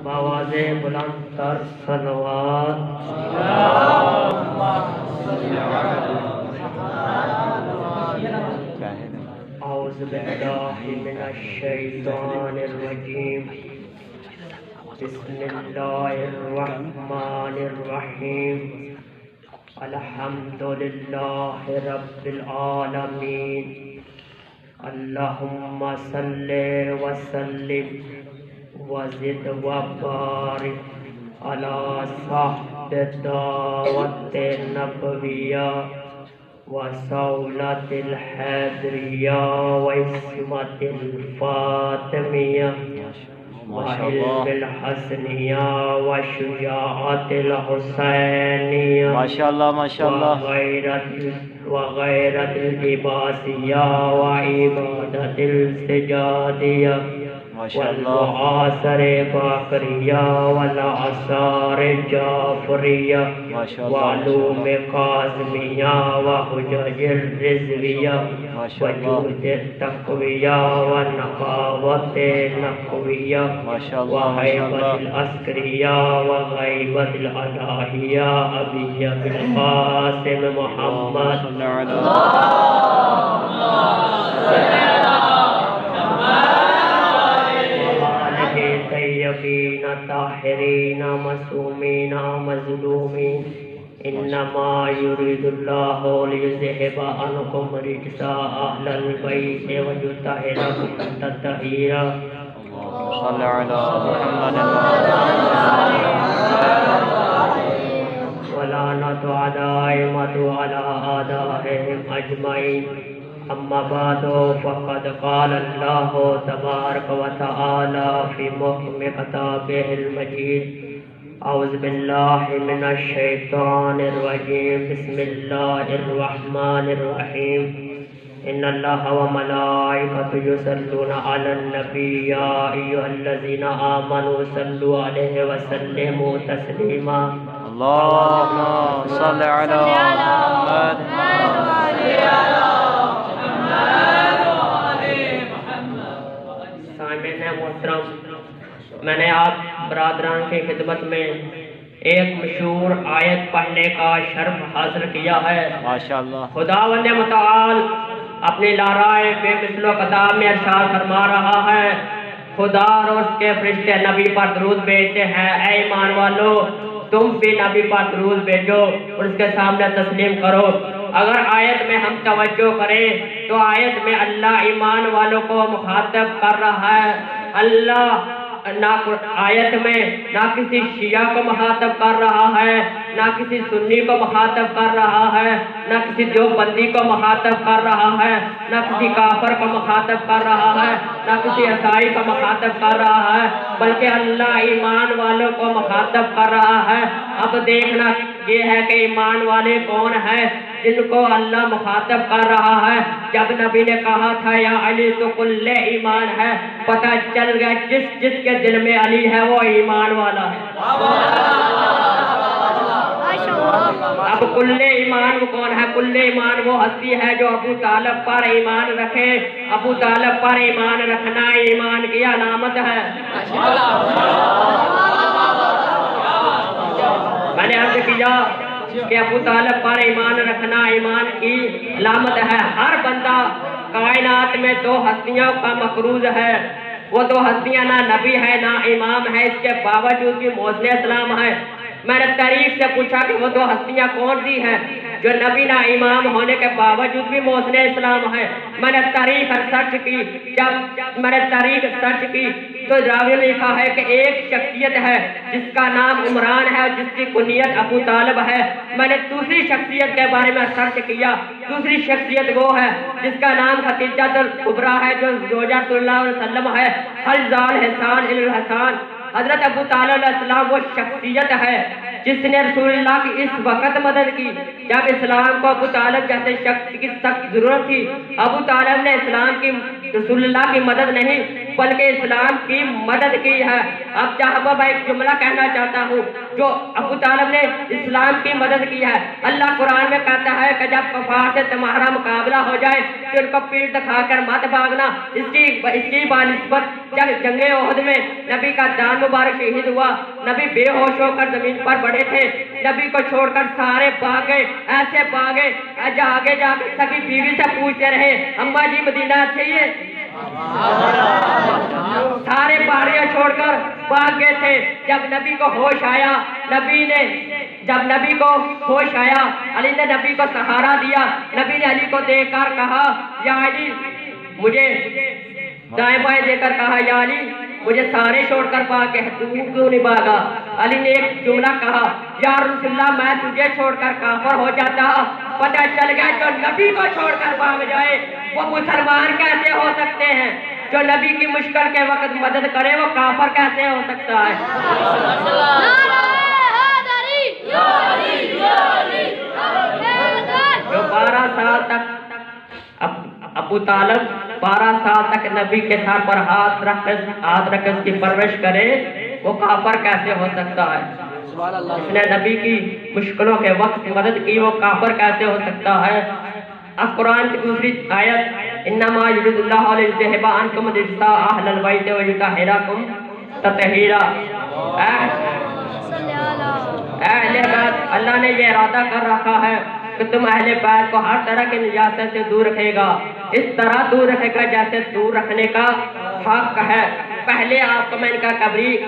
بآواز بلند تر صلوات اعوذ باللہ من الشیطان الرجیم بسم اللہ الرحمن الرحیم الحمد للہ رب العالمین اللہم صلی وسلم وزد وبارک علی صاحب دعوت نبویہ وصولة الحیدریہ وعصمت الفاطمیہ وعلم الحسنیہ وشجاعت الحسینیہ وغیرت العباسیہ وعبادت السجادیہ والمعاصر باقریہ والعصار جعفریہ وعلوم قاسمیہ وحجج الرضویہ وجود التقویہ ونقاوت نقویہ وحیبت العسکریہ وغیبت الالہیہ ابیہ بالقاسم محمد طیبین طاہرین معصومین مظلومین انما یرید اللہ لیذہب عنکم الرجس اہل البیت ویطہرکم تطہیرا صلی علی محمد ولعنۃ علی ائمۃ علی اعدائہم اجمعین اما بعد فقد قال اللہ تبارک و تعالی فی محکم کتابہ المجید اعوذ باللہ من الشیطان الرجیم بسم اللہ الرحمن الرحیم ان اللہ وملائکۃہ یصلون علی النبی یا ایھا الذین آمنوا صلوا علیہ وسلموا تسلیما اللہم صلی علی محمد محترم، میں نے آپ برادران کی خدمت میں ایک مشہور آیت پڑھنے کا شرف حاصل کیا ہے۔ ماشاءاللہ خداوند متعال اپنی لارائے بے مثل و کتاب میں ارشاد فرما رہا ہے، خدا اور اس کے فرشتے نبی پر درود بھیجتے ہیں، اے ایمان والو تم بھی نبی پر درود بھیجو اور اس کے سامنے تسلیم کرو۔ اگر آیت میں ہم توجہ کریں تو آیت میں اللہ ایمان والوں کو مخاطب کر رہا ہے۔ اللہ آیت میں نہ کسی شیعہ کو مخاطب کر رہا ہے، نہ کسی سنی کو مخاطب کر رہا ہے، نہ کسی دیوبندی کو مخاطب کر رہا ہے، نہ کسی کافر کو مخاطب کر رہا ہے، نہ کسی عیسائی کو مخاطب کر رہا ہے، بلکہ اللہ ایمان والوں کو مخاطب کر رہا ہے۔ اب دیکھنا یہ ہے کہ ایمان والے کون ہیں جن کو اللہ مخاطب کر رہا ہے۔ جب نبی نے کہا تھا یا علی تو کل ایمان ہے، پتہ چل گیا جس کے دل میں علی ہے وہ ایمان والا ہے۔ اب کل ایمان وہ کون ہے؟ کل ایمان وہ ہستی ہے جو ابو طالب پر ایمان رکھے۔ ابو طالب پر ایمان رکھنا ایمان کی علامت ہے۔ میں نے عرض کیا کہ ابو طالب پر ایمان رکھنا ایمان کی علامت ہے۔ ہر بندہ کائنات میں دو ہستیوں کا مقروض ہے، وہ دو ہستیاں نہ نبی ہے نہ امام ہے، اس کے باوجود بھی موصول اسلام ہے۔ میں نے تاریخ سے پوچھا کہ وہ دو ہستیاں کون سی ہیں جو نبی نہ امام ہونے کے باوجود بھی موصول اسلام ہے۔ میں نے تاریخ سرچ کی، جب میں نے تاریخ سرچ کی تو راوی نے لکھا ہے کہ ایک شخصیت ہے جس کا نام عمران ہے اور جس کی کنیت ابو طالب ہے۔ میں نے دوسری شخصیت کے بارے میں سرچ کیا، دوسری شخصیت وہ ہے جس کا نام خدیجہ الکبریٰ ہے جو زوجہ صلی اللہ علیہ وسلم ہے۔ حلزال حسان الحسان حضرت ابو طالب علیہ السلام وہ شخصیت ہے جس نے رسول اللہ کی اس وقت مدد کی جب اسلام کو ابو طالب جیسے شخص کی سخت ضرورت تھی۔ ابو طالب نے اسلام کی رسول اللہ کی مدد نہیں بلکہ اسلام کی مدد کی ہے۔ اب جہاں میں ایک جملہ کہنا چاہتا ہوں، جو ابو طالب نے اسلام کی مدد کی ہے۔ اللہ قرآن میں کہتا ہے کہ جب کفار سے تمہارا مقابلہ ہو جائے تو ان کو پیٹھ دکھا کر مت بھاگنا۔ اس کی بنسبت جب جنگ احد میں نبی کا جان مبارک شہید ہوا، نبی بے ہوش ہو کر زمین پر پڑے تھے، نبی کو چھوڑ کر سارے بھاگے، ایسے بھاگے آگے جا کے سکی بیوی سے پوچھتے رہے اماں جی مدینہ چاہیے، سارے پہاڑیاں چھوڑ کر بھاگ گئے تھے۔ جب نبی کو ہوش آیا، جب نبی کو ہوش آیا، علی نے نبی کو سہارا دیا۔ نبی نے علی کو دیکھ کر کہا یا علی، مجھے دائیں بائیں دے کر کہا یا علی مجھے سارے چھوڑ کر بھاگ گئے، تو کیوں نہیں بھاگا؟ علی نے ایک جملہ کہا یا رسول اللہ میں تجھے چھوڑ کر کافر ہو جاتا۔ پتہ چل گیا جو نبی کو چھوڑ کر بھاگ جائے وہ مسلمان کیسے ہو سکتے ہیں؟ جو نبی کی مشکل کے وقت مدد کرے وہ کافر کیسے ہو سکتا ہے؟ جو 12 سال تک ابو طالب 12 سال تک نبی کے سر پر ہاتھ رکھ کر اس کی پرورش کرے وہ کافر کیسے ہو سکتا ہے؟ جس نے نبی کی مشکلوں کے وقت مدد کی وہ کافر کیسے ہو سکتا ہے؟ اب قرآن کی دوسری آیت انما یرید اللہ لیذھب عنکم الرجس اہل البیت ویطہرکم تطہیرا، اہل بیت، اللہ نے یہ ارادہ کر رکھا ہے کہ تم اہل بیت کو ہر طرح کی نجاست سے دور رکھے گا، اس طرح دور رکھے گا جیسے دور رکھنے کا حق ہے۔ پہلے آپ کو میں ان کا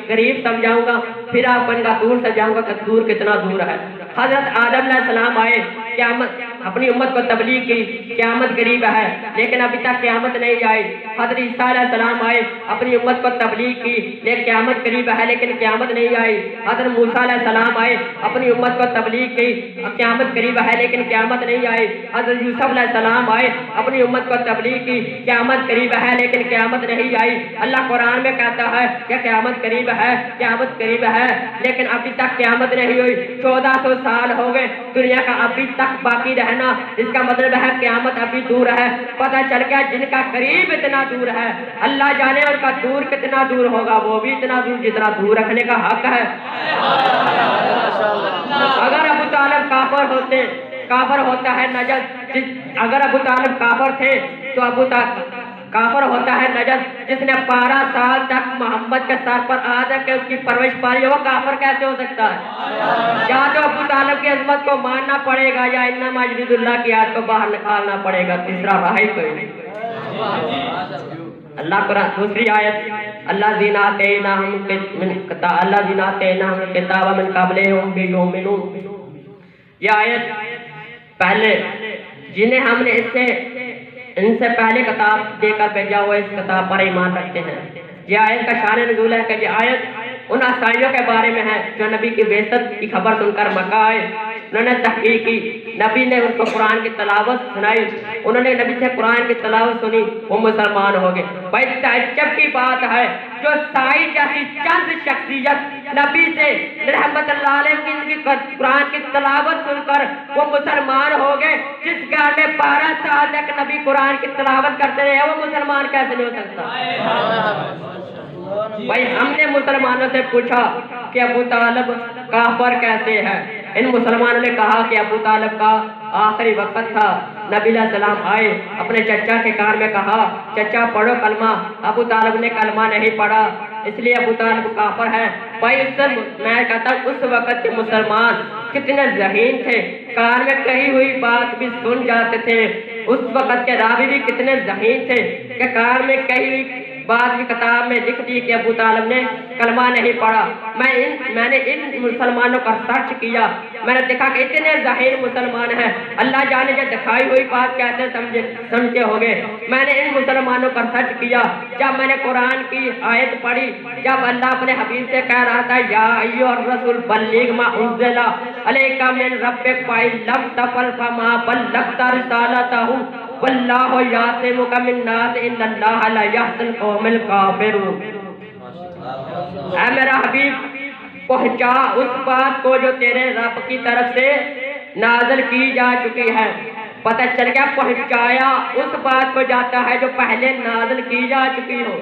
قریب سمجھاؤں گا، پھر آپ کو ان کا دور سمجھاؤں گا کہ دور کتنا دور ہے۔ حضرت آدم علیہ السلام آئے، قیامت اپنی امت کو تبلیغ کی، قیامت قریب ہے لیکن ابھی تک قیامت نہیں آئی۔ حضرت عیسیٰ علیہ السلام آئے، اپنی امت کو تبلیغ کی، لیکن قیامت قریب ہے لیکن قیامت نہیں آئی۔ حضرت موسیٰ علیہ السلام آئے، اپنی امت کو تبلیغ کی، قیامت قریب ہے لیکن قیامت نہیں آئی۔ حضرت یوسف علیہ السلام آئے، اپنی امت کو تبلیغ کی، قیامت قریب ہے لیکن قیامت نہیں آئی۔ اللہ قرآن میں کہتا ہے کہ قیامت قریب ہے، قیامت قریب ہے لیکن ابھی تک قیامت نہیں ہوئی۔ 1400 سال ہو گئے دنیا کا ابھی تک باقی رہنا، اس کا مطلب ہے قیامت ابھی دور ہے۔ پتہ چل گیا جن کا قریب اتنا دور ہے، اللہ جانے ان کا دور کتنا دور ہوگا، وہ بھی اتنا دور جتنا دور رکھنے کا حق ہے۔ اگر ابو طالب کافر ہوتا ہے نجس، اگر ابو طالب کافر تھے تو کافر ہوتا ہے نجس جس نے 12 سال تک محمد کے سر پر آ کر کے اس کی پرورش پائی، وہ کافر کیسے ہو سکتا ہے؟ یا تو ابو طالب کی عظمت کو ماننا پڑے گا یا انما یرید اللہ کی آیت کو باہر نکالنا پڑے گا، تیسرا راہ ہی کوئی نہیں۔ اللہ قرآن دوسری آیت الذین آتیناہم الکتاب من قبلہم بہ یؤمنون، یہ آیت پہلے جنہیں ہم نے ان سے پہلے کتاب دے کر بھیجا ہوا اس کتاب پر ایمان رکھتے ہیں۔ یہ آیت کا شان نزول ہے کہ یہ آیت ان عیسائیوں کے بارے میں ہے جو نبی کی بعثت کی خبر سن کر مکہ آئے، انہوں نے تحقیق کی، نبی نے ان کو قرآن کی تلاوت سنائی، انہوں نے نبی سے قرآن کی تلاوت سنی، وہ مسلمان ہو گئے۔ بھائی تعجب کی بات ہے جو سائی جیسی چند شخصیت نبی سے رحمت اللہ علیہ کی قرآن کی تلاوت سن کر وہ مسلمان ہو گئے، جس گھر میں 12 سال تک نبی قرآن کی تلاوت کرتے رہے وہ مسلمان کیسے نہیں ہو سکتا؟ بھائی ہم نے مسلمانوں سے پوچھا کہ ابو طالب کافر کیسے ہے؟ ان مسلمانوں نے کہا کہ ابو طالب کا آخری وقت تھا، نبی علیہ السلام آئے، اپنے چچا کے کان میں کہا چچا پڑھو کلمہ، ابو طالب نے کلمہ نہیں پڑھا، اس لیے ابو طالب کافر ہے۔ بھائی اس سے میں کہتا ہوں اس وقت کے مسلمان کتنے ذہین تھے، کان میں کہی ہوئی بات بھی سن جاتے تھے، اس وقت کے راوی بھی کتنے ذہین تھے کہ کان میں کہی ہوئی بات بھی کتاب میں لکھ دی کہ ابو طالب نے کلمہ نہیں پڑھا۔ میں نے ان مسلمانوں کا سرچ کیا، میں نے دیکھا کہ اتنے ذہین مسلمان ہیں، اللہ جانے جو دکھائی ہوئی بات کیسے سمجھے ہوگے۔ میں نے ان مسلمانوں کا سرچ کیا، جب میں نے قرآن کی آیت پڑھی، جب اللہ اپنے حبیب سے کہہ رہا تھا یا ایھا الرسول بلغ ما انزل الیک من ربک فإن لم تفعل فما بلغت رسالتہ واللہ یعصمک من الناس ان اللہ لا یہدی القوم الکافرون۔ اے میرا حبیب پہنچا اس بات کو جو تیرے رب کی طرف سے نازل کی جا چکی ہے۔ پتہ چل گیا پہنچایا اس بات کو جاتا ہے جو پہلے نازل کی جا چکی ہو۔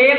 1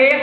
1